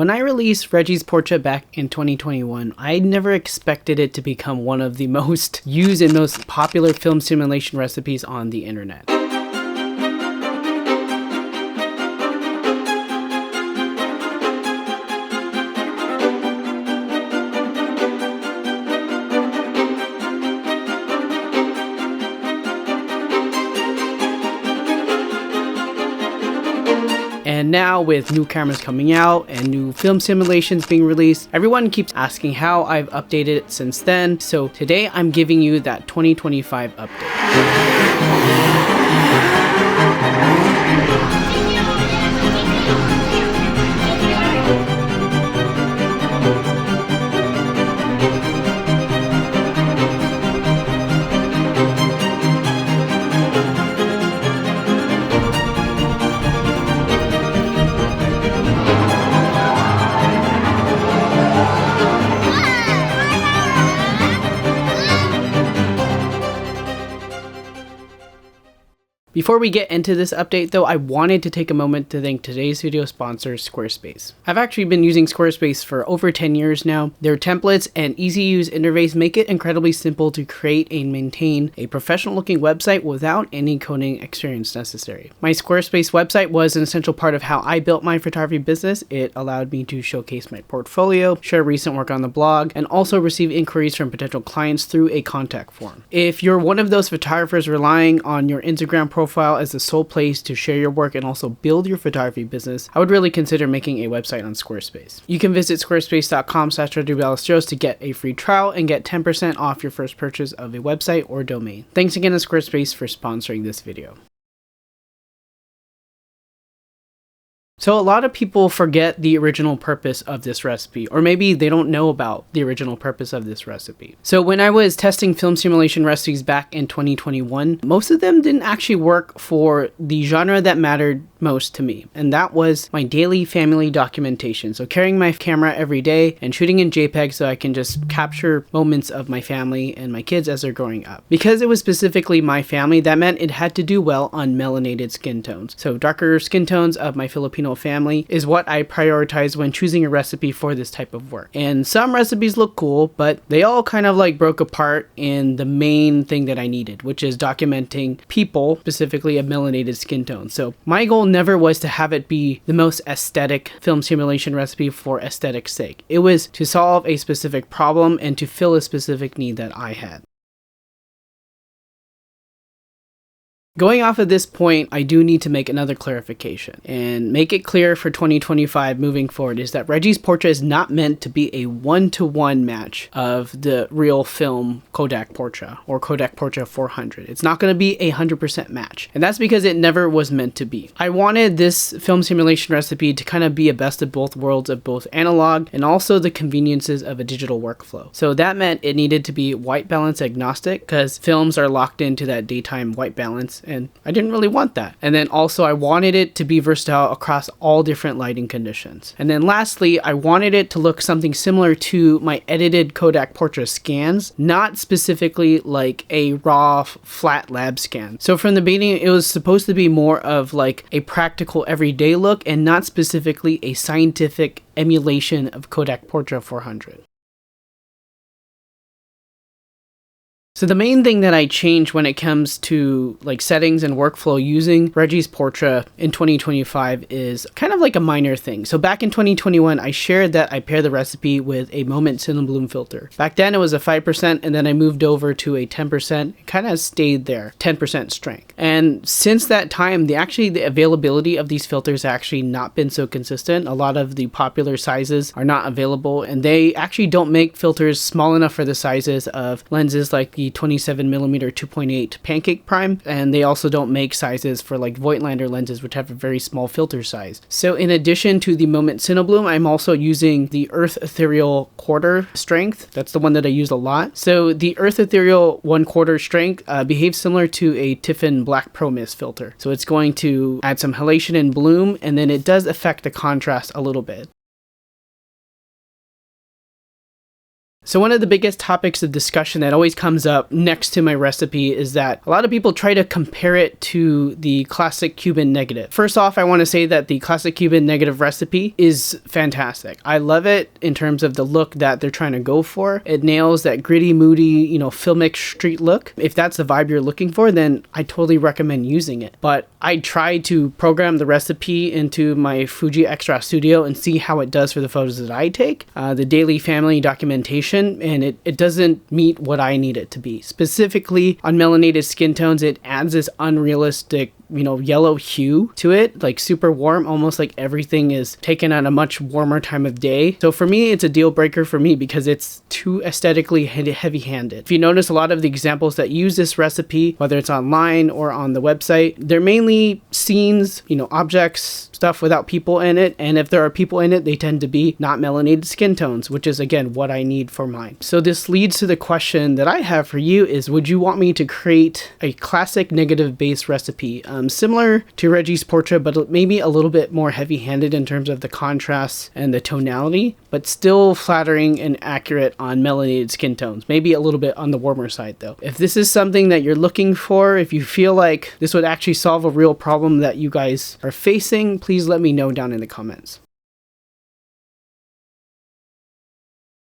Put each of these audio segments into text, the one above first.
When I released Reggie's Portra back in 2021, I never expected it to become one of the most used and most popular film simulation recipes on the internet. And now with new cameras coming out and new film simulations being released, everyone keeps asking how I've updated it since then. So today I'm giving you that 2025 update. Before we get into this update though, I wanted to take a moment to thank today's video sponsor, Squarespace. I've actually been using Squarespace for over 10 years now. Their templates and easy to use interface make it incredibly simple to create and maintain a professional looking website without any coding experience necessary. My Squarespace website was an essential part of how I built my photography business. It allowed me to showcase my portfolio, share recent work on the blog, and also receive inquiries from potential clients through a contact form. If you're one of those photographers relying on your Instagram profile as the sole place to share your work and also build your photography business, I would really consider making a website on Squarespace. You can visit squarespace.com/Ballesteros to get a free trial and get 10% off your first purchase of a website or domain. Thanks again to Squarespace for sponsoring this video. So a lot of people forget the original purpose of this recipe, or maybe they don't know about the original purpose of this recipe. So when I was testing film simulation recipes back in 2021, most of them didn't actually work for the genre that mattered most to me, and that was my daily family documentation. So carrying my camera every day and shooting in JPEG so I can just capture moments of my family and my kids as they're growing up. Because it was specifically my family, that meant it had to do well on melanated skin tones. So darker skin tones of my Filipino family is what I prioritize when choosing a recipe for this type of work. And some recipes look cool, but they all kind of like broke apart in the main thing that I needed, which is documenting people, specifically a melanated skin tone. So my goal never was to have it be the most aesthetic film simulation recipe for aesthetic's sake. It was to solve a specific problem and to fill a specific need that I had. Going off of this point, I do need to make another clarification and make it clear for 2025 moving forward is that Reggie's Portra is not meant to be a one-to-one match of the real film Kodak Portra or Kodak Portra 400. It's not going to be a 100% match, and that's because it never was meant to be. I wanted this film simulation recipe to kind of be a best of both worlds of both analog and also the conveniences of a digital workflow. So that meant it needed to be white balance agnostic because films are locked into that daytime white balance, and I didn't really want that. And then also I wanted it to be versatile across all different lighting conditions. And then lastly, I wanted it to look something similar to my edited Kodak Portra scans, not specifically like a raw flat lab scan. So from the beginning, it was supposed to be more of like a practical everyday look and not specifically a scientific emulation of Kodak Portra 400. So the main thing that I changed when it comes to like settings and workflow using Reggie's Portra in 2025 is kind of like a minor thing. So back in 2021, I shared that I pair the recipe with a Moment Cinebloom filter. Back then it was a 5% and then I moved over to a 10%. It kind of stayed there, 10% strength. And since that time, the availability of these filters actually not been so consistent. A lot of the popular sizes are not available, and they actually don't make filters small enough for the sizes of lenses like the 27mm 2.8 pancake prime, and they also don't make sizes for like Voigtlander lenses, which have a very small filter size. So in addition to the Moment Cinebloom, I'm also using the Earth Ethereal quarter strength. That's the one that I use a lot. So the Earth Ethereal 1/4 strength behaves similar to a Tiffin Black Pro Mist filter. So it's going to add some halation and bloom, and then it does affect the contrast a little bit. So one of the biggest topics of discussion that always comes up next to my recipe is that a lot of people try to compare it to the classic Cuban negative. First off, I want to say that the classic Cuban negative recipe is fantastic. I love it in terms of the look that they're trying to go for. It nails that gritty, moody, filmic street look. If that's the vibe you're looking for, then I totally recommend using it. But I tried to program the recipe into my Fuji X-Raw Studio and see how it does for the photos that I take, the daily family documentation, and it doesn't meet what I need it to be. Specifically on melanated skin tones, it adds this unrealistic yellow hue to it, like super warm, almost like everything is taken at a much warmer time of day. So for me, it's a deal breaker for me because it's too aesthetically heavy-handed. If you notice, a lot of the examples that use this recipe, whether it's online or on the website, they're mainly scenes, objects, stuff without people in it. And if there are people in it, they tend to be not melanated skin tones, which is again what I need for mine. So this leads to the question that I have for you is, would you want me to create a classic negative base recipe? Similar to Reggie's Portra, but maybe a little bit more heavy-handed in terms of the contrast and the tonality, but still flattering and accurate on melanated skin tones. Maybe a little bit on the warmer side though. If this is something that you're looking for, if you feel like this would actually solve a real problem that you guys are facing, please let me know down in the comments.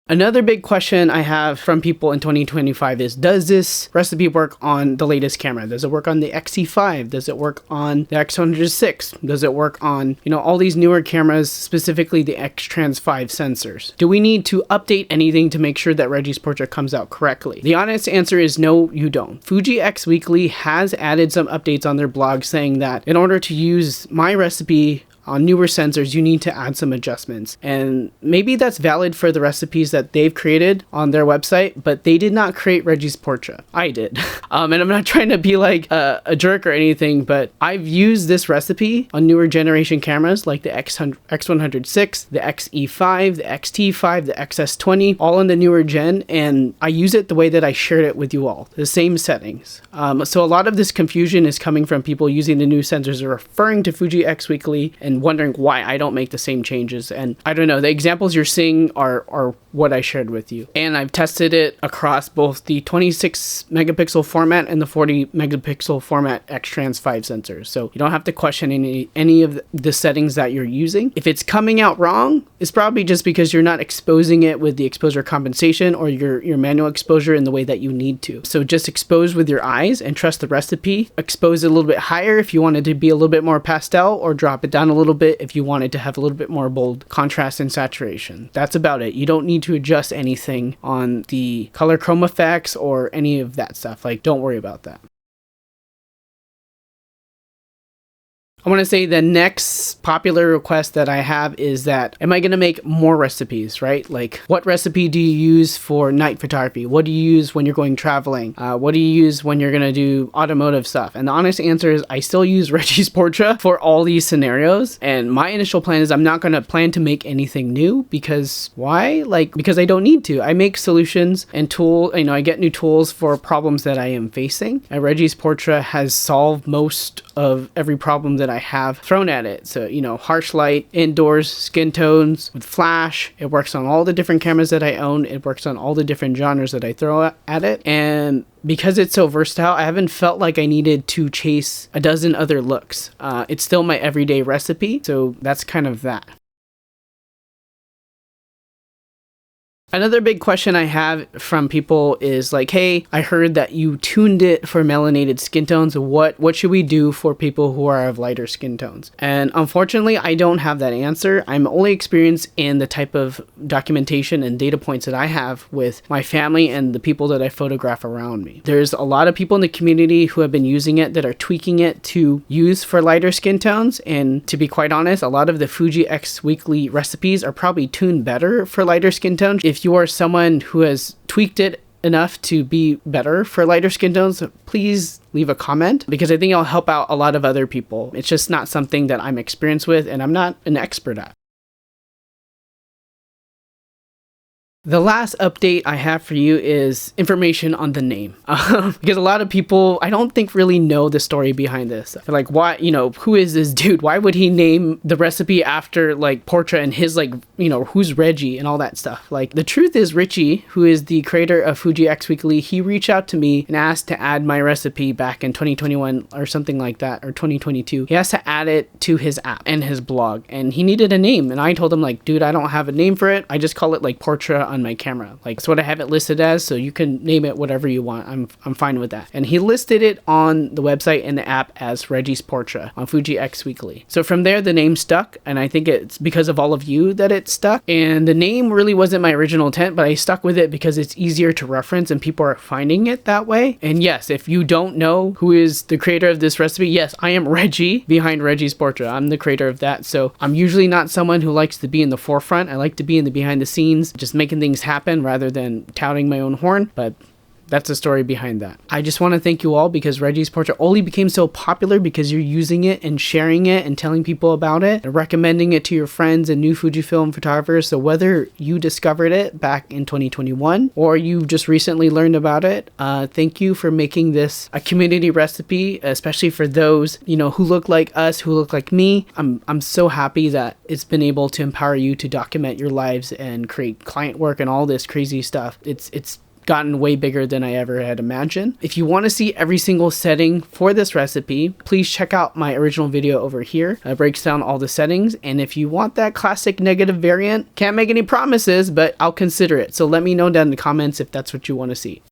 Another big question I have from people in 2025 is, does this recipe work on the latest camera? Does it work on the X-E5? Does it work on the X106? Does it work on, all these newer cameras, specifically the X-Trans 5 sensors? Do we need to update anything to make sure that Reggie's Portra comes out correctly? The honest answer is no, you don't. Fuji X Weekly has added some updates on their blog saying that in order to use my recipe on newer sensors, you need to add some adjustments. And maybe that's valid for the recipes that they've created on their website, but they did not create Reggie's Portra. I did. And I'm not trying to be like a jerk or anything, but I've used this recipe on newer generation cameras like the X106, the X-E5, the X-T5, the XS20, all in the newer gen, and I use it the way that I shared it with you all, the same settings. So a lot of this confusion is coming from people using the new sensors or referring to Fuji X Weekly and wondering why I don't make the same changes. And I don't know, the examples you're seeing are what I shared with you. And I've tested it across both the 26 megapixel format and the 40 megapixel format X-Trans 5 sensors. So you don't have to question any of the settings that you're using. If it's coming out wrong, it's probably just because you're not exposing it with the exposure compensation or your manual exposure in the way that you need to. So just expose with your eyes and trust the recipe. Expose it a little bit higher if you wanted to be a little bit more pastel, or drop it down a little bit if you wanted to have a little bit more bold contrast and saturation. That's about it. You don't need to adjust anything on the color chroma effects or any of that stuff. Like, don't worry about that. I want to say the next popular request that I have is that, am I going to make more recipes, right? Like, what recipe do you use for night photography? What do you use when you're going traveling? What do you use when you're going to do automotive stuff? And the honest answer is I still use Reggie's Portra for all these scenarios. And my initial plan is I'm not going to plan to make anything new, because why? Because I don't need to. I make solutions and I get new tools for problems that I am facing. And Reggie's Portra has solved most of every problem that I have thrown at it. So, harsh light, indoors, skin tones, with flash. It works on all the different cameras that I own. It works on all the different genres that I throw at it. And because it's so versatile, I haven't felt like I needed to chase a dozen other looks. It's still my everyday recipe. So that's kind of that. Another big question I have from people is like, hey, I heard that you tuned it for melanated skin tones. What should we do for people who are of lighter skin tones? And unfortunately, I don't have that answer. I'm only experienced in the type of documentation and data points that I have with my family and the people that I photograph around me. There's a lot of people in the community who have been using it that are tweaking it to use for lighter skin tones. And to be quite honest, a lot of the Fuji X Weekly recipes are probably tuned better for lighter skin tones. If you are someone who has tweaked it enough to be better for lighter skin tones, please leave a comment, because I think it'll help out a lot of other people. It's just not something that I'm experienced with and I'm not an expert at. The last update I have for you is information on the name. Because a lot of people, I don't think really know the story behind this. They're like, why, who is this dude? Why would he name the recipe after like Portra and his like, who's Reggie and all that stuff? Like the truth is Richie, who is the creator of Fuji X Weekly, he reached out to me and asked to add my recipe back in 2021 or something like that, or 2022. He has to add it to his app and his blog, and he needed a name. And I told him like, dude, I don't have a name for it. I just call it like Portra on my camera. Like that's what I have it listed as, so you can name it whatever you want. I'm fine with that. And he listed it on the website and the app as Reggie's Portra on Fuji X Weekly. So from there the name stuck, and I think it's because of all of you that it stuck. And the name really wasn't my original intent, but I stuck with it because it's easier to reference and people are finding it that way. And yes, if you don't know who is the creator of this recipe, yes, I am Reggie behind Reggie's Portra. I'm the creator of that. So I'm usually not someone who likes to be in the forefront. I like to be in the behind the scenes, just making things happen rather than touting my own horn. But that's the story behind that. I just want to thank you all, because Reggie's Portra only became so popular because you're using it and sharing it and telling people about it and recommending it to your friends and new Fujifilm photographers. So whether you discovered it back in 2021 or you just recently learned about it, thank you for making this a community recipe, especially for those, who look like us, who look like me. I'm so happy that it's been able to empower you to document your lives and create client work and all this crazy stuff. It's gotten way bigger than I ever had imagined. If you want to see every single setting for this recipe, please check out my original video over here. It breaks down all the settings. And if you want that classic negative variant, can't make any promises, but I'll consider it. So let me know down in the comments if that's what you want to see.